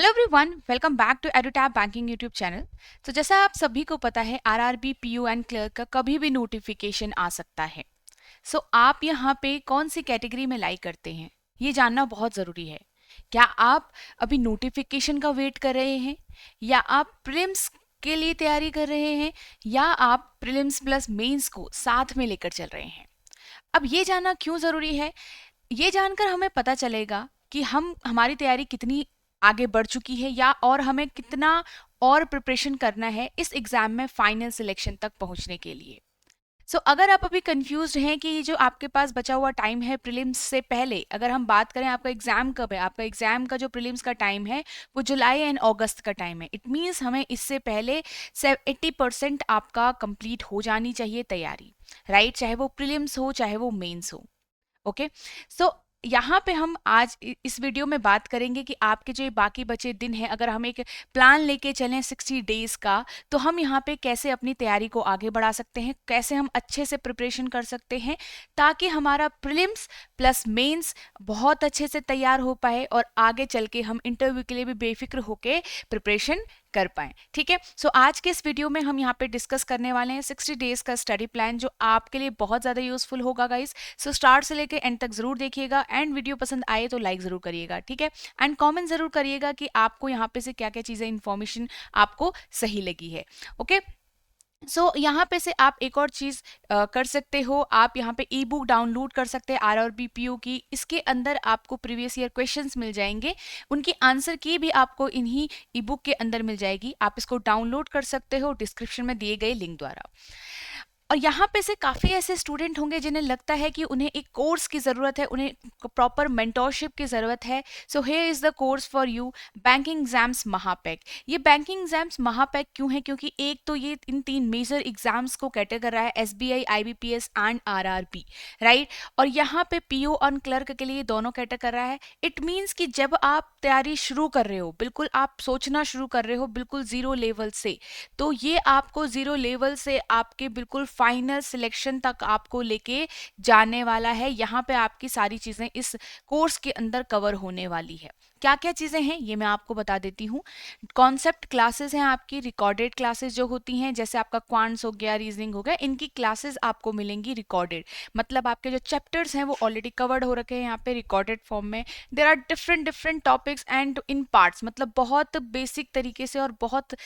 Hello everyone, welcome back to Edutab banking YouTube channel. तो जैसा आप सभी को पता है, आरआरबी, पीयू एंड क्लर्क का कभी भी नोटिफिकेशन आ सकता है। आप यहाँ पे कौन सी कैटेगरी में लाई करते हैं, ये जानना बहुत ज़रूरी है। क्या आप अभी नोटिफिकेशन का वेट कर रहे हैं, या आप प्रीलिम्स के लिए तैयारी कर रहे हैं, या आप प्रीलिम्स प्लस मेंस को साथ में लेकर चल रहे हैं? अब ये जानना क्यों ज़रूरी है? ये जानकर हमें पता चलेगा कि हमारी तैयारी कितनी आगे बढ़ चुकी है, या और हमें कितना और प्रिपरेशन करना है इस एग्जाम में फाइनल सिलेक्शन तक पहुंचने के लिए। अगर आप अभी कंफ्यूज हैं कि ये जो आपके पास बचा हुआ टाइम है प्रीलिम्स से पहले, अगर हम बात करें आपका एग्जाम कब है, आपका एग्जाम का जो प्रीलिम्स का टाइम है वो जुलाई एंड अगस्त का टाइम है। इट मीन्स हमें इससे पहले 80% आपका कंप्लीट हो जानी चाहिए तैयारी, राइट? चाहे वो प्रीलिम्स हो चाहे वो मेंस हो। ओके, सो यहाँ पे हम आज इस वीडियो में बात करेंगे कि आपके जो ये बाकी बचे दिन हैं, अगर हम एक प्लान लेके चलें 60 डेज का, तो हम यहाँ पे कैसे अपनी तैयारी को आगे बढ़ा सकते हैं, कैसे हम अच्छे से प्रिपरेशन कर सकते हैं, ताकि हमारा प्रीलिम्स प्लस मेंस बहुत अच्छे से तैयार हो पाए और आगे चल के हम इंटरव्यू के लिए भी बेफिक्र होके प्रिपरेशन कर पाएं। ठीक है, आज के इस वीडियो में हम यहाँ पे डिस्कस करने वाले हैं 60 डेज का स्टडी प्लान, जो आपके लिए बहुत ज़्यादा यूजफुल होगा गाइस। स्टार्ट से लेके एंड तक जरूर देखिएगा, एंड वीडियो पसंद आए तो लाइक जरूर करिएगा, ठीक है? एंड कमेंट जरूर करिएगा कि आपको यहाँ पे से क्या क्या चीज़ें इंफॉर्मेशन आपको सही लगी है। ओके, यहाँ पे से आप एक और चीज़ कर सकते हो, आप यहाँ पे ई बुक डाउनलोड कर सकते हैं आरआरबी पीयू की। इसके अंदर आपको प्रीवियस ईयर क्वेश्चंस मिल जाएंगे, उनकी आंसर की भी आपको इन्हीं ई बुक के अंदर मिल जाएगी। आप इसको डाउनलोड कर सकते हो डिस्क्रिप्शन में दिए गए लिंक द्वारा। और यहाँ पे से काफ़ी ऐसे स्टूडेंट होंगे जिन्हें लगता है कि उन्हें एक कोर्स की ज़रूरत है, उन्हें प्रॉपर मेंटोरशिप की ज़रूरत है। Here is the course for you, banking exams महापैक। ये बैंकिंग एग्जाम्स महापैक क्यों है? क्योंकि एक तो ये इन 3 मेजर एग्जाम्स को कैटर कर रहा है, SBI, IBPS and RRB, right? और यहाँ पे पीओ और क्लर्क के लिए दोनों कैटर कर रहा है। इट मीन्स कि जब आप तैयारी शुरू कर रहे हो, बिल्कुल आप सोचना शुरू कर रहे हो बिल्कुल ज़ीरो लेवल से, तो ये आपको ज़ीरो लेवल से आपके बिल्कुल फाइनल सिलेक्शन तक आपको लेके जाने वाला है। यहाँ पे आपकी सारी चीज़ें इस कोर्स के अंदर कवर होने वाली है। क्या क्या चीज़ें हैं ये मैं आपको बता देती हूँ। कॉन्सेप्ट क्लासेस हैं आपकी, रिकॉर्डेड क्लासेस जो होती हैं, जैसे आपका क्वांट्स हो गया, रीजनिंग हो गया, इनकी क्लासेस आपको मिलेंगी रिकॉर्डेड। मतलब आपके जो चैप्टर्स हैं वो ऑलरेडी कवर्ड हो रखे हैं यहाँ पे रिकॉर्डेड फॉर्म में। There are different different topics and in parts, मतलब बहुत बेसिक तरीके से और बहुत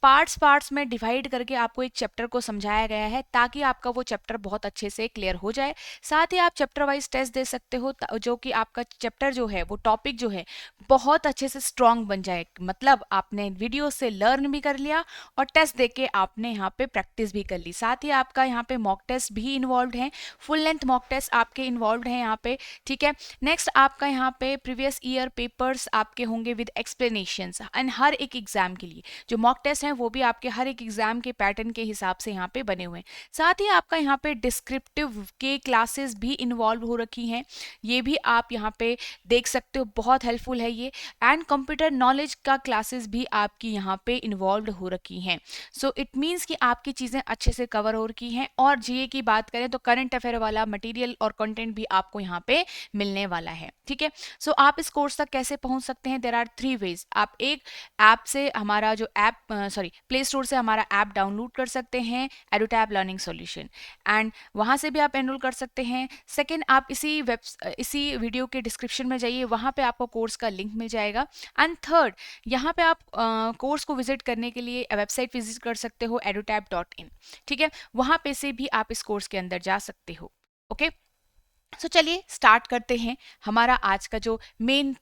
पार्ट्स पार्ट्स में डिवाइड करके आपको एक चैप्टर को समझाया गया है, ताकि आपका वो चैप्टर बहुत अच्छे से क्लियर हो जाए। साथ ही आप चैप्टर वाइज टेस्ट दे सकते हो, जो कि आपका चैप्टर जो है, वो टॉपिक जो है, बहुत अच्छे से स्ट्रॉन्ग बन जाए। मतलब आपने वीडियो से लर्न भी कर लिया और टेस्ट दे के आपने यहाँ पे प्रैक्टिस भी कर ली। साथ ही आपका यहाँ पे मॉक टेस्ट भी इन्वॉल्व है, फुल लेंथ मॉक टेस्ट आपके इन्वॉल्व हैं यहाँ पे, ठीक है? नेक्स्ट आपका यहाँ पे प्रीवियस ईयर पेपर्स आपके होंगे विद एक्सप्लेनेशंस, एंड हर एक एग्जाम के लिए जो मॉक टेस्ट हैं वो भी आपके हर एक एग्जाम के पैटर्न के हिसाब से यहाँ पे बने हुए हैं। साथ ही आपका यहाँ पे डिस्क्रिप्टिव के क्लासेस भी इन्वॉल्व हो रखी हैं, ये भी आप यहाँ पे देख सकते हो, बहुत हेल्पफुल है ये। एंड कंप्यूटर नॉलेज का क्लासेस भी आपकी यहाँ पे इन्वॉल्व हो रखी हैं। इट मीन्स कि आपकी चीज़ें अच्छे से कवर हो रखी हैं। और जीए की बात करें तो करंट अफेयर वाला मटेरियल और कंटेंट भी आपको यहाँ पे मिलने वाला है, ठीक है? आप इस कोर्स तक कैसे पहुंच सकते हैं? There are 3 ways. आप एक ऐप से हमारा जो ऐप प्ले स्टोर से हमारा ऐप डाउनलोड कर सकते हैं, एडुटैब लर्निंग सॉल्यूशन, एंड वहाँ से भी आप एनरोल कर सकते हैं। सेकेंड, आप इसी वीडियो के डिस्क्रिप्शन में जाइए, वहाँ पे आपको कोर्स का लिंक मिल जाएगा। एंड थर्ड, यहाँ पे आप कोर्स को विजिट करने के लिए वेबसाइट विजिट कर सकते हो edutap.in, ठीक है? वहाँ पे से भी आप इस कोर्स के अंदर जा सकते हो। ओके, चलिए स्टार्ट करते हैं। हमारा आज का जो मेन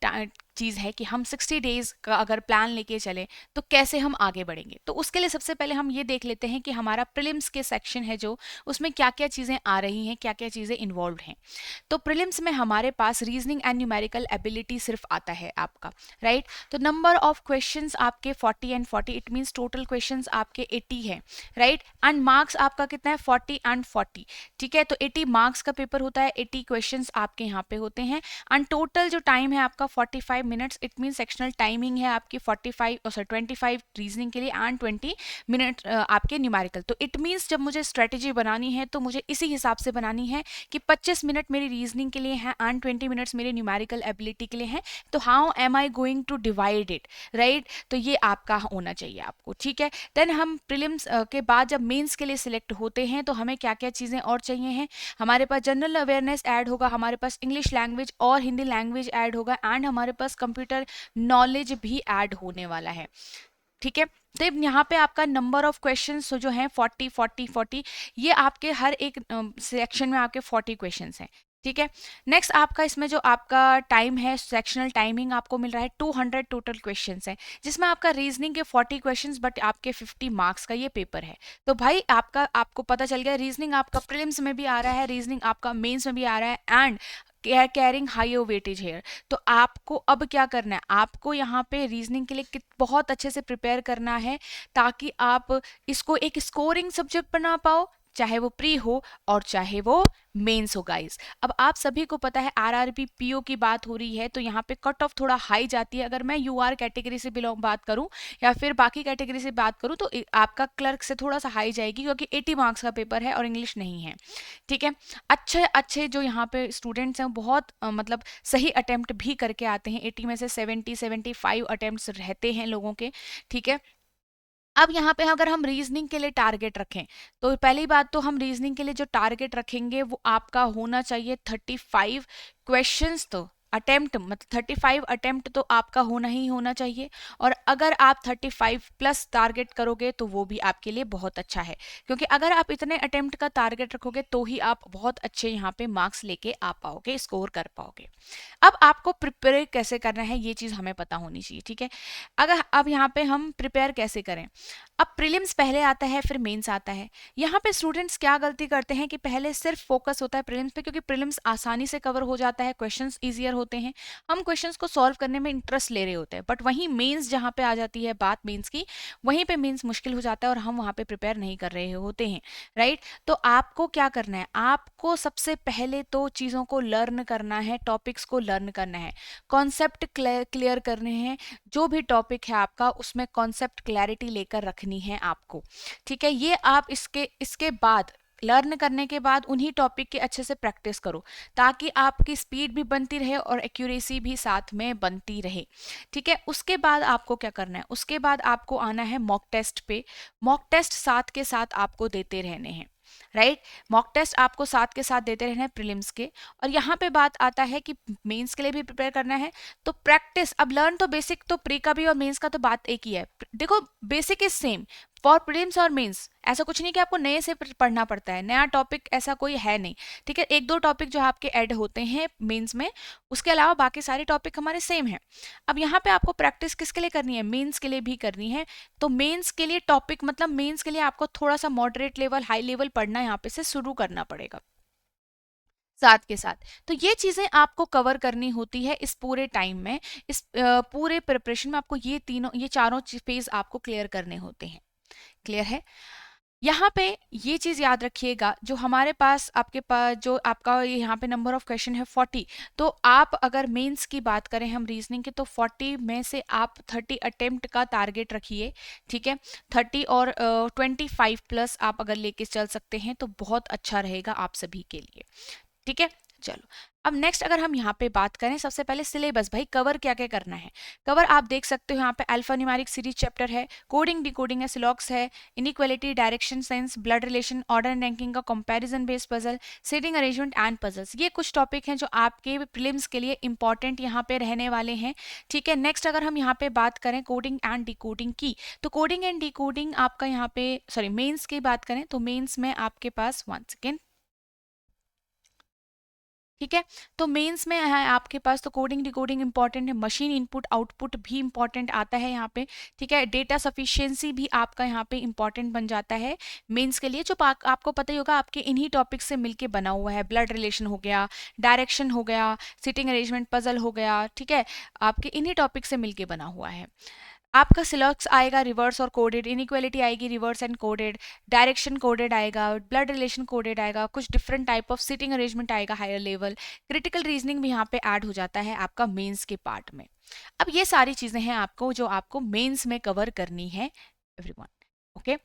चीज़ है कि हम 60 डेज का अगर प्लान लेके चलें तो कैसे हम आगे बढ़ेंगे। तो उसके लिए सबसे पहले हम ये देख लेते हैं कि हमारा प्रीलिम्स के सेक्शन है जो, उसमें क्या क्या चीज़ें आ रही हैं, क्या क्या चीज़ें इन्वॉल्व हैं। तो प्रीलिम्स में हमारे पास रीजनिंग एंड न्यूमेरिकल एबिलिटी सिर्फ आता है आपका, राइट? तो नंबर ऑफ क्वेश्चंस आपके 40 and 40, it means total questions आपके 80 है, राइट? एंड मार्क्स आपका कितना है? 40 एंड 40, ठीक है? तो 80 मार्क्स का पेपर होता है, 80 क्वेश्चंस आपके यहाँ पे होते हैं। एंड टोटल जो टाइम है आपका 45 minutes, it mean sectional timing है आपकी 25 रीजनिंग के लिए एंड 20 मिनट आपके न्यूमेरिकल। तो इट मीन्स जब मुझे स्ट्रेटेजी बनानी है तो मुझे इसी हिसाब से बनानी है कि 25 मिनट मेरी रीजनिंग के लिए है एंड 20 मिनट्स मेरे न्यूमेरिकल एबिलिटी के लिए है। तो how am I going to divide it, right? तो ये आपका होना चाहिए आपको, ठीक है। देन हम प्रीलिम्स के बाद जब मेंस के लिए सिलेक्ट होते हैं तो हमें क्या क्या चीज़ें और चाहिए हैं। हमारे पास जनरल अवेयरनेस ऐड होगा, हमारे पास इंग्लिश लैंग्वेज और हिंदी लैंग्वेज ऐड होगा एंड हमारे पास कंप्यूटर नॉलेज भी ऐड होने वाला है, ठीक है। तो यहाँ पे आपका नंबर ऑफ क्वेश्चंस जो हैं 40 ये आपके हर एक सेक्शन में आपके 40 क्वेश्चंस हैं, ठीक है। नेक्स्ट आपका इसमें जो आपका टाइम है, सेक्शनल टाइमिंग आपको मिल रहा है 200 टोटल क्वेश्चंस हैं, जिसमें आपका रीजनिंग के 40 क्वेश्चंस बट आपके 50 मार्क्स का ये पेपर है। तो भाई आपको पता चल गया रीजनिंग आपका प्रीलिम्स में भी आ रहा है, रीजनिंग आपका मेंस में भी आ रहा है and carrying higher weightage here. तो आपको अब क्या करना है, आपको यहाँ पे रीजनिंग के लिए बहुत अच्छे से प्रिपेयर करना है ताकि आप इसको एक स्कोरिंग सब्जेक्ट बना पाओ, चाहे वो प्री हो और चाहे वो मेंस हो गाइस। अब आप सभी को पता है आरआरबी पीओ की बात हो रही है तो यहाँ पे कट ऑफ थोड़ा हाई जाती है। अगर मैं यूआर कैटेगरी से बिलोंग बात करूं या फिर बाकी कैटेगरी से बात करूं तो आपका क्लर्क से थोड़ा सा हाई जाएगी क्योंकि 80 मार्क्स का पेपर है और इंग्लिश नहीं है, ठीक है। अच्छे अच्छे जो यहाँ पे स्टूडेंट्स हैं बहुत मतलब सही अटेम्प्ट भी करके आते हैं, 80 में से 70-75 अटेम्प्ट्स रहते हैं लोगों के, ठीक है। अब यहाँ पे अगर हम रीजनिंग के लिए टारगेट रखें तो पहली बात तो हम रीजनिंग के लिए जो टारगेट रखेंगे वो आपका होना चाहिए 35 क्वेश्चंस। तो अटेम्प्ट मतलब 35 अटेम्प्ट तो आपका होना ही होना चाहिए और अगर आप 35 प्लस टारगेट करोगे तो वो भी आपके लिए बहुत अच्छा है, क्योंकि अगर आप इतने अटेम्प्ट का टारगेट रखोगे तो ही आप बहुत अच्छे यहाँ पे मार्क्स लेके आ पाओगे, स्कोर कर पाओगे। अब आपको प्रिपेयर कैसे करना है ये चीज़ हमें पता होनी चाहिए, ठीक है। अगर अब यहाँ पे हम प्रिपेयर कैसे करें, अब प्रीलिम्स पहले आता है फिर मेंस आता है। यहाँ पे स्टूडेंट्स क्या गलती करते हैं कि पहले सिर्फ फोकस होता है प्रीलिम्स पे क्योंकि प्रीलिम्स आसानी से कवर हो जाता है, क्वेश्चंस इजियर होते हैं, हम क्वेश्चंस को सॉल्व करने में इंटरेस्ट ले रहे होते हैं। बट वहीं मेंस जहाँ पे आ जाती है बात मेंस की, वहीं पे मेंस मुश्किल हो जाता है और हम वहाँ पे प्रिपेयर नहीं कर रहे होते हैं, राइट। तो आपको क्या करना है, आपको सबसे पहले तो चीज़ों को लर्न करना है, टॉपिक्स को लर्न करना है, कॉन्सेप्ट क्लियर करने हैं। जो भी टॉपिक है आपका उसमें कॉन्सेप्ट क्लैरिटी लेकर रखनी है आपको, ठीक है। ये आप इसके बाद लर्न करने के बाद उन्हीं टॉपिक के अच्छे से प्रैक्टिस करो ताकि आपकी स्पीड भी बनती रहे और एक्यूरेसी भी साथ में बनती रहे, ठीक है। उसके बाद आपको क्या करना है, उसके बाद आपको आना है मॉक टेस्ट पे। मॉक टेस्ट साथ के साथ आपको देते रहने हैं, राइट। मॉक टेस्ट आपको साथ के साथ देते रहना है प्रीलिम्स के। और यहाँ पे बात आता है कि मेंस के लिए भी प्रिपेयर करना है तो प्रैक्टिस, अब लर्न तो बेसिक तो प्री का भी और मेंस का तो बात एक ही है। देखो basic is same for prelims और मेंस, ऐसा कुछ नहीं कि आपको नए से पढ़ना पड़ता है, नया टॉपिक ऐसा कोई है नहीं, ठीक है। एक दो टॉपिक जो आपके ऐड होते हैं मेंस में, उसके अलावा बाकी सारे टॉपिक हमारे सेम हैं। अब यहाँ पे आपको प्रैक्टिस किसके लिए करनी है, मेंस के लिए भी करनी है। तो मेंस के लिए टॉपिक मतलब मेंस के लिए आपको थोड़ा सा मॉडरेट लेवल हाई लेवल पढ़ना यहाँ पे से शुरू करना पड़ेगा साथ के साथ। तो ये चीज़ें आपको कवर करनी होती है इस पूरे टाइम में, इस पूरे प्रिपरेशन में आपको ये चारों फेज आपको क्लियर करने होते हैं। क्लियर है। यहाँ पे ये चीज़ याद रखिएगा, जो हमारे पास आपके पास जो आपका यहाँ पे नंबर ऑफ क्वेश्चन है 40, तो आप अगर मेंस की बात करें हम रीजनिंग के तो 40 में से आप 30 अटेम्प्ट का टारगेट रखिए, ठीक है। 30 और 25 प्लस आप अगर लेके चल सकते हैं तो बहुत अच्छा रहेगा आप सभी के लिए, ठीक है। चलो अब नेक्स्ट अगर हम यहाँ पे बात करें, सबसे पहले सिलेबस, भाई कवर क्या क्या करना है। कवर आप देख सकते हो यहाँ पे अल्फा न्यूमेरिक सीरीज चैप्टर है, कोडिंग डिकोडिंग है, सिलॉक्स है, inequality, direction sense, blood relation, order and ranking का comparison based puzzle, seating arrangement and puzzles. ये कुछ टॉपिक हैं जो आपके प्रीलिम्स के लिए इंपॉर्टेंट यहाँ पे रहने वाले हैं, ठीक है। नेक्स्ट अगर हम यहाँ पे बात करें कोडिंग एंड डिकोडिंग की, तो कोडिंग एंड डिकोडिंग आपका यहाँ पे सॉरी मेन्स की बात करें तो मेन्स में आपके पास 1 सेकेंड, ठीक है। तो मेंस में है आपके पास तो कोडिंग डिकोडिंग इंपॉर्टेंट है, मशीन इनपुट आउटपुट भी इंपॉर्टेंट आता है यहाँ पे, ठीक है। डेटा सफिशिएंसी भी आपका यहाँ पे इंपॉर्टेंट बन जाता है मेंस के लिए, जो आपको पता ही होगा आपके इन्हीं टॉपिक से मिलके बना हुआ है। ब्लड रिलेशन हो गया, डायरेक्शन हो गया, सिटिंग अरेंजमेंट पजल हो गया, ठीक है, आपके इन्हीं टॉपिक से मिलके बना हुआ है। आपका सिलॉक्स आएगा रिवर्स और कोडेड, इनइक्वालिटी आएगी reverse and coded, direction coded आएगा, ब्लड रिलेशन कोडेड आएगा, कुछ different type of sitting arrangement आएगा हायर लेवल, क्रिटिकल रीजनिंग भी यहाँ पे ऐड हो जाता है आपका मेंस के पार्ट में। अब ये सारी चीजें हैं आपको जो आपको मेंस में कवर करनी है एवरीवन। ओके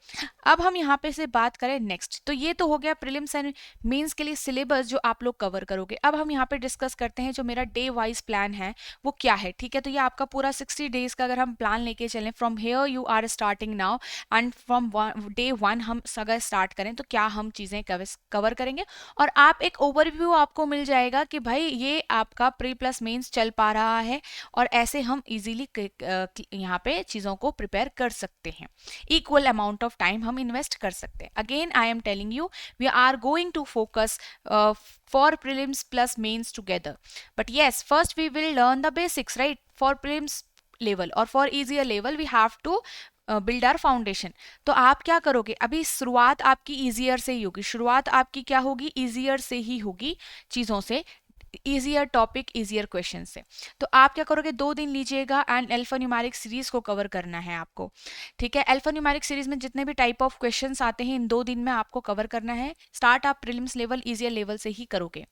अब हम यहाँ पे से बात करें नेक्स्ट, तो ये तो हो गया प्रीलिम्स एंड मेंस के लिए सिलेबस जो आप लोग कवर करोगे। अब हम यहाँ पे डिस्कस करते हैं जो मेरा डे वाइज प्लान है वो क्या है। ठीक है, तो ये आपका पूरा 60 डेज का अगर हम प्लान लेके चलें, from here you are starting now and from day 1 हम अगर स्टार्ट करें तो क्या हम चीज़ें कवर करेंगे, और आप एक ओवरव्यू आपको मिल जाएगा कि भाई ये आपका प्री प्लस मेंस चल पा रहा है और ऐसे हम इजीली यहाँ पे चीज़ों को प्रिपेयर कर सकते हैं, इक्वल अमाउंट ऑफ टाइम हम इन्वेस्ट कर सकते हैं। Again I am telling you we are going to focus for prelims plus mains together, but yes first we will learn the basics, right? For prelims level or for easier level we have to build our foundation. तो आप क्या करोगे, अभी शुरुआत आपकी easier से ही होगी, शुरुआत आपकी क्या होगी, ईजियर से ही होगी, चीज़ों से, इजियर टॉपिक इजियर क्वेश्चन से। तो आप क्या करोगे, 2 दिन लीजिएगा एंड अल्फान्यूमेरिक सीरीज को कवर करना है आपको। ठीक है, अल्फान्यूमेरिक सीरीज में जितने भी टाइप ऑफ क्वेश्चंस आते हैं इन 2 दिन में आपको कवर करना है। स्टार्ट आप प्रीलिम्स लेवल इजियर लेवल से ही करोगे।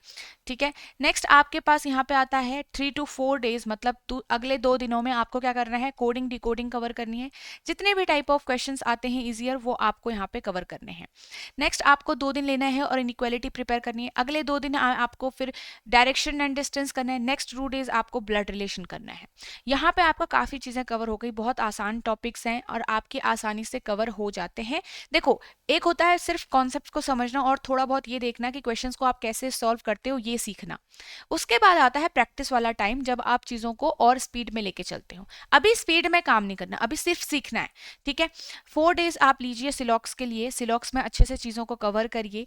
ठीक है, नेक्स्ट आपके पास यहाँ पे आता है 3 to 4 डेज, मतलब अगले 2 दिनों में आपको क्या करना है, कोडिंग डिकोडिंग कवर करनी है। जितने भी टाइप ऑफ क्वेश्चंस आते हैं इजियर वो आपको यहाँ पे कवर करने हैं। नेक्स्ट आपको 2 दिन लेना है और इनइक्वालिटी प्रिपेयर करनी है। अगले 2 दिन आपको फिर डायरेक्शन एंड डिस्टेंस करना है। नेक्स्ट 2 डेज आपको ब्लड रिलेशन करना है। यहाँ पे आपका काफ़ी चीज़ें कवर हो गई, बहुत आसान टॉपिक्स हैं और आपकी आसानी से कवर हो जाते हैं। देखो, एक होता है सिर्फ कॉन्सेप्ट को समझना और थोड़ा बहुत ये देखना कि क्वेश्चंस को आप कैसे सॉल्व करते हो, ये सीखना। उसके बाद आता है प्रैक्टिस वाला टाइम, जब आप चीज़ों को और स्पीड में लेके चलते हो। अभी स्पीड में काम नहीं करना, अभी सिर्फ सीखना है। ठीक है, 4 डेज आप लीजिए सिलॉक्स के लिए, सिलॉक्स में अच्छे से चीज़ों को कवर करिए।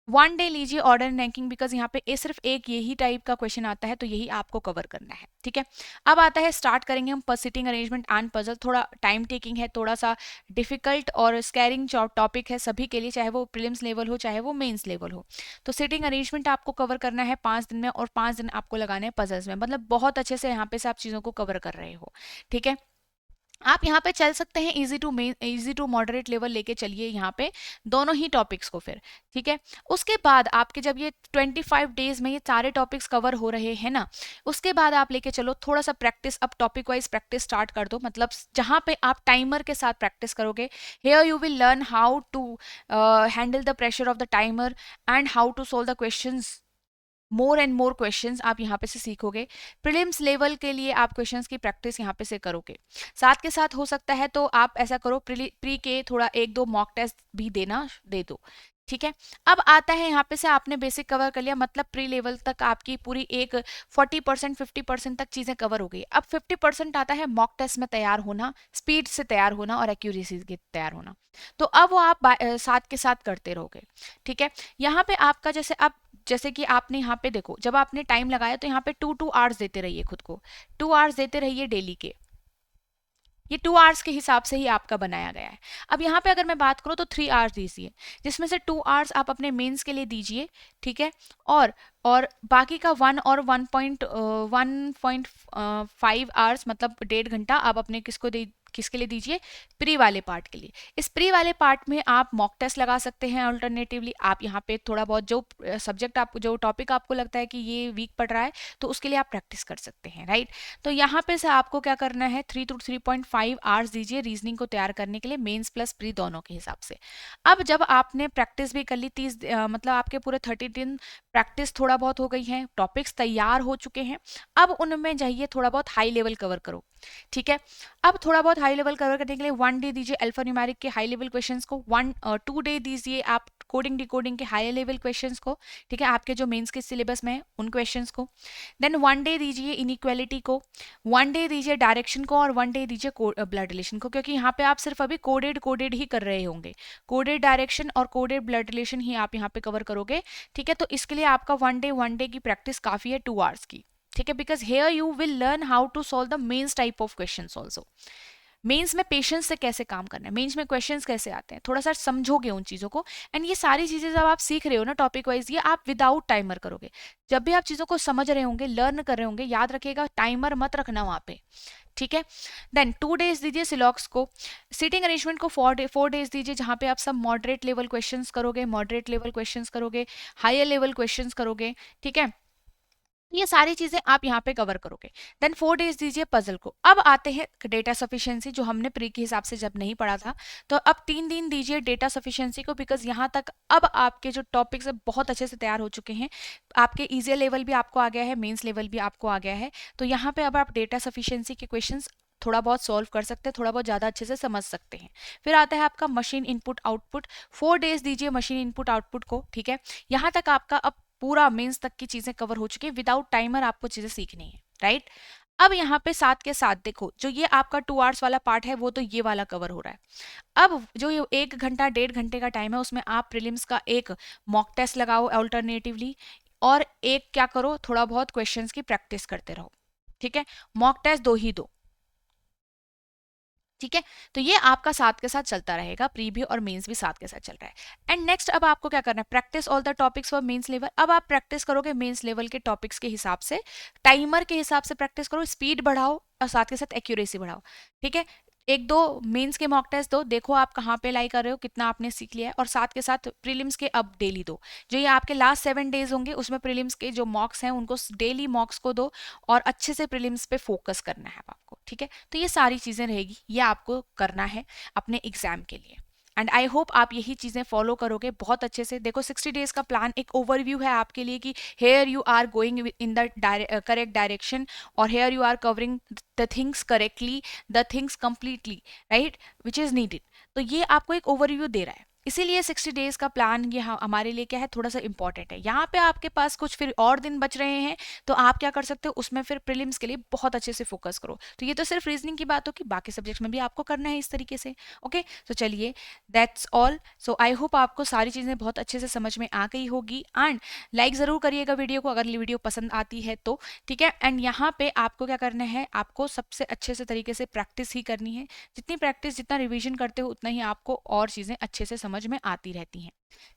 1 डे लीजिए ऑर्डर एंड रैंकिंग, बिकॉज यहाँ पे सिर्फ एक यही टाइप का क्वेश्चन आता है तो यही आपको कवर करना है। ठीक है, अब आता है स्टार्ट करेंगे हम सिटिंग अरेंजमेंट एंड पजल। थोड़ा टाइम टेकिंग है, थोड़ा सा डिफिकल्ट और स्कैरिंग टॉपिक है सभी के लिए, चाहे वो प्रीलिम्स लेवल हो चाहे वो मेंस लेवल हो। तो सिटिंग अरेंजमेंट आपको कवर करना है 5 दिन में और 5 दिन आपको लगाने हैं पजल्स में, मतलब बहुत अच्छे से यहाँ पे से आप चीज़ों को कवर कर रहे हो। ठीक है, आप यहाँ पे चल सकते हैं इजी टू मॉडरेट लेवल लेके चलिए यहाँ पे दोनों ही टॉपिक्स को फिर। ठीक है, उसके बाद आपके जब ये 25 डेज में ये सारे टॉपिक्स कवर हो रहे हैं ना, उसके बाद आप लेके चलो थोड़ा सा प्रैक्टिस, अब टॉपिक वाइज प्रैक्टिस स्टार्ट कर दो, मतलब जहाँ पे आप टाइमर के साथ प्रैक्टिस करोगे। Here you will learn how to handle the pressure of the timer and how to solve the questions, more and more questions आप यहाँ पे से सीखोगे। प्रीलिम्स लेवल के लिए आप क्वेश्चंस की प्रैक्टिस यहाँ पे से करोगे। साथ के साथ हो सकता है तो आप ऐसा करो, प्री के थोड़ा 1-2 मॉक टेस्ट भी दे दो। ठीक है, अब आता है यहाँ पे से आपने बेसिक कवर कर लिया, मतलब प्री लेवल तक आपकी पूरी एक 40% 50% तक चीज़ें कवर हो गई। अब 50% आता है मॉक टेस्ट में तैयार होना, स्पीड से तैयार होना और एक्यूरेसी से तैयार होना। तो अब वो आप साथ के साथ करते रहोगे। ठीक है, यहाँ पे आपका जैसे कि आपने यहाँ पे देखो, जब आपने टाइम लगाया तो यहाँ पे 2 आवर्स देते रहिए खुद को, 2 आवर्स देते रहिए डेली के। ये 2 आवर्स के हिसाब से ही आपका बनाया गया है। अब यहाँ पे अगर मैं बात करूँ तो 3 आवर्स दीजिए, जिसमें से 2 आवर्स आप अपने मेंस के लिए दीजिए। ठीक है, और बाकी का 1.5 आवर्स मतलब 1.5 घंटा आप अपने किसके लिए दीजिए, प्री वाले पार्ट के लिए। इस प्री वाले पार्ट में आप मॉक टेस्ट लगा सकते हैं, अल्टरनेटिवली आप यहाँ पे थोड़ा बहुत जो सब्जेक्ट आपको, जो टॉपिक आपको लगता है कि ये वीक पड़ रहा है तो उसके लिए आप प्रैक्टिस कर सकते हैं, राइट। तो यहाँ पे से आपको क्या करना है, 3 to 3.5 आवर्स दीजिए रीजनिंग को तैयार करने के लिए, मेंस प्लस प्री दोनों के हिसाब से। अब जब आपने प्रैक्टिस भी कर ली, 30 मतलब आपके पूरे 30 दिन प्रैक्टिस थोड़ा बहुत हो गई है, टॉपिक्स तैयार हो चुके हैं, अब उनमें जाइए थोड़ा बहुत हाई लेवल कवर करो। ठीक है, अब थोड़ा बहुत हाई लेवल कवर करने के लिए 1 डे दीजिए अल्फा न्यूमेरिक के हाई लेवल क्वेश्चंस को, 2 डे दीजिए आप कोडिंग डिकोडिंग के हाई लेवल क्वेश्चंस को। ठीक है, आपके जो मेंस के सिलेबस में है उन क्वेश्चंस को। देन 1 डे दीजिए इनइक्वालिटी को, 1 डे दीजिए डायरेक्शन को और 1 डे दीजिए ब्लड रिलेशन को, क्योंकि यहाँ पे आप सिर्फ अभी कोडेड ही कर रहे होंगे, कोडेड डायरेक्शन और कोडेड ब्लड रिलेशन ही आप यहाँ पे कवर करोगे। ठीक है, तो इसके लिए आपका 1 डे की प्रैक्टिस काफ़ी है 2 आवर्स की। ठीक है, because here you will learn how to solve the mains type of questions also. Mains में पेशेंस से कैसे काम करना है, मेंस में क्वेश्चंस कैसे आते हैं, थोड़ा सा समझोगे उन चीज़ों को। एंड ये सारी चीज़ें जब आप सीख रहे हो ना टॉपिक वाइज, ये आप विदाउट टाइमर करोगे। जब भी आप चीज़ों को समझ रहे होंगे, लर्न कर रहे होंगे, याद रखिएगा टाइमर मत रखना वहाँ पे। ठीक है, देन 2 डेज दीजिए सिलॉक्स को, सिटिंग अरेंजमेंट को 4 डेज दीजिए, जहाँ पे आप सब मॉडरेट लेवल क्वेश्चंस करोगे, हायर लेवल क्वेश्चंस करोगे। ठीक है, तो ये सारी चीजें आप यहाँ पे कवर करोगे। देन 4 डेज दीजिए पजल को। अब आते हैं डेटा सफिशिएंसी, जो हमने प्री के हिसाब से जब नहीं पढ़ा था। तो अब 3 दिन दीजिए डेटा सफिशिएंसी को, बिकॉज यहाँ तक अब आपके जो टॉपिक्स है बहुत अच्छे से तैयार हो चुके हैं। आपके ईजी लेवल भी आपको आ गया है, मेंस लेवल भी आपको आ गया है। तो यहाँ पे अब आप डेटा सफिशिएंसी के क्वेश्चंस थोड़ा बहुत सॉल्व कर सकते हैं, थोड़ा बहुत ज़्यादा अच्छे से समझ सकते हैं। फिर आता है आपका मशीन इनपुट आउटपुट। 4 डेज दीजिए मशीन इनपुट आउटपुट को, ठीक है। यहाँ तक आपका अब पूरा मेंस तक की चीजें कवर हो चुकी है, विदाउट टाइमर आपको चीजें सीखनी है, राइट। अब यहाँ पे साथ के साथ देखो, जो ये आपका 2 आवर्स वाला पार्ट है वो तो ये वाला कवर हो रहा है। अब जो ये 1 घंटा 1.5 घंटे का टाइम है, उसमें आप प्रीलिम्स का एक मॉक टेस्ट लगाओ अल्टरनेटिवली, और एक क्या करो, थोड़ा बहुत क्वेश्चंस की प्रैक्टिस करते रहो, ठीक है। मॉक टेस्ट 2 ही दो, ठीक है। तो ये आपका साथ के साथ चलता रहेगा, प्री भी और मेंस भी साथ के साथ चल रहा है। एंड नेक्स्ट अब आपको क्या करना है, practice all the topics for mains level. अब आप प्रैक्टिस करोगे मेंस लेवल के टॉपिक्स के हिसाब से, टाइमर के हिसाब से प्रैक्टिस करो, स्पीड बढ़ाओ और साथ के साथ एक्यूरेसी बढ़ाओ, ठीक है। 1-2 मेंस के मॉक टेस्ट दो, देखो आप कहाँ पे लाई कर रहे हो, कितना आपने सीख लिया है, और साथ के साथ प्रीलिम्स के अब डेली दो। जो ये आपके लास्ट 7 डेज होंगे उसमें प्रीलिम्स के जो मॉक्स हैं उनको डेली मॉक्स को दो, और अच्छे से प्रीलिम्स पे फोकस करना है आपको, ठीक है। तो ये सारी चीजें रहेगी, ये आपको करना है अपने एग्जाम के लिए। एंड आई होप आप यही चीजें फॉलो करोगे बहुत अच्छे से। देखो 60 डेज का प्लान एक ओवरव्यू है आपके लिए कि here you are going in the correct direction, और here you are covering the things correctly, the things completely, right, which is needed. तो ये आपको एक ओवरव्यू दे रहा है, इसीलिए 60 डेज का प्लान ये हमारे लिए क्या है, थोड़ा सा इंपॉर्टेंट है। यहाँ पे आपके पास कुछ फिर और दिन बच रहे हैं, तो आप क्या कर सकते हो, उसमें फिर प्रीलिम्स के लिए बहुत अच्छे से फोकस करो। तो ये तो सिर्फ रीजनिंग की बात होगी, बाकी सब्जेक्ट्स में भी आपको करना है इस तरीके से। ओके, तो चलिए, that's all. So I hope आपको सारी चीज़ें बहुत अच्छे से समझ में आ गई होगी। एंड लाइक ज़रूर करिएगा वीडियो को अगर वीडियो पसंद आती है तो, ठीक है। एंड यहाँ पे आपको क्या करना है, आपको सबसे अच्छे से तरीके से प्रैक्टिस ही करनी है। जितनी प्रैक्टिस, जितना रिविजन करते हो, उतना ही आपको और चीज़ें अच्छे से समझ में आती रहती हैं,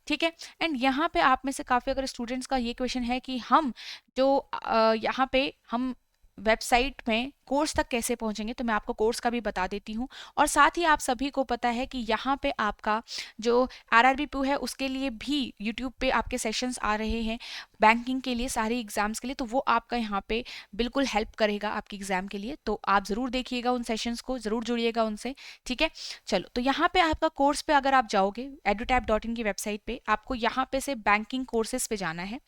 ठीक है। एंड यहाँ पे आप में से काफ़ी अगर स्टूडेंट्स का ये क्वेश्चन है कि हम जो यहाँ पे हम वेबसाइट में कोर्स तक कैसे पहुंचेंगे, तो मैं आपको कोर्स का भी बता देती हूँ। और साथ ही आप सभी को पता है कि यहाँ पे आपका जो आरआरबी पू है उसके लिए भी यूट्यूब पे आपके सेशंस आ रहे हैं, बैंकिंग के लिए, सारे एग्जाम्स के लिए। तो वो आपका यहाँ पे बिल्कुल हेल्प करेगा आपके एग्जाम के लिए, तो आप ज़रूर देखिएगा उन सेशंस को, ज़रूर जुड़िएगा उनसे, ठीक है। चलो, तो यहाँ पे आपका कोर्स पे अगर आप जाओगे edutap.in की वेबसाइट पे, आपको यहाँ पे से बैंकिंग कोर्सेज पे जाना है।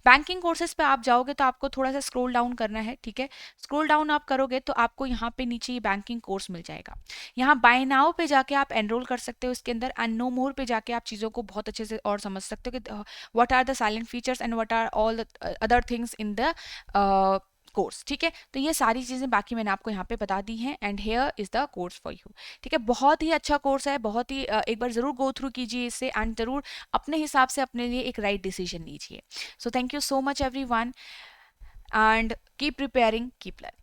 बैंकिंग कोर्सेज पे आप जाओगे तो आपको थोड़ा सा स्क्रॉल डाउन करना है, ठीक है। स्क्रॉल डाउन आप करोगे तो आपको यहाँ पे नीचे ये बैंकिंग कोर्स मिल जाएगा। यहाँ बाय नाउ पे जाके आप एनरोल कर सकते हो इसके अंदर, एंड नो मोर पे जाके आप चीज़ों को बहुत अच्छे से और समझ सकते हो कि what are the salient features and what are all other things in the course, ठीक है। तो ये सारी चीज़ें बाकी मैंने आपको यहाँ पे बता दी हैं, and here is the course for you, ठीक है। बहुत ही अच्छा कोर्स है, बहुत ही एक बार ज़रूर गो थ्रू कीजिए इसे, एंड ज़रूर अपने हिसाब से अपने लिए एक राइट डिसीजन लीजिए। So thank you so much every one, and keep preparing, keep learning.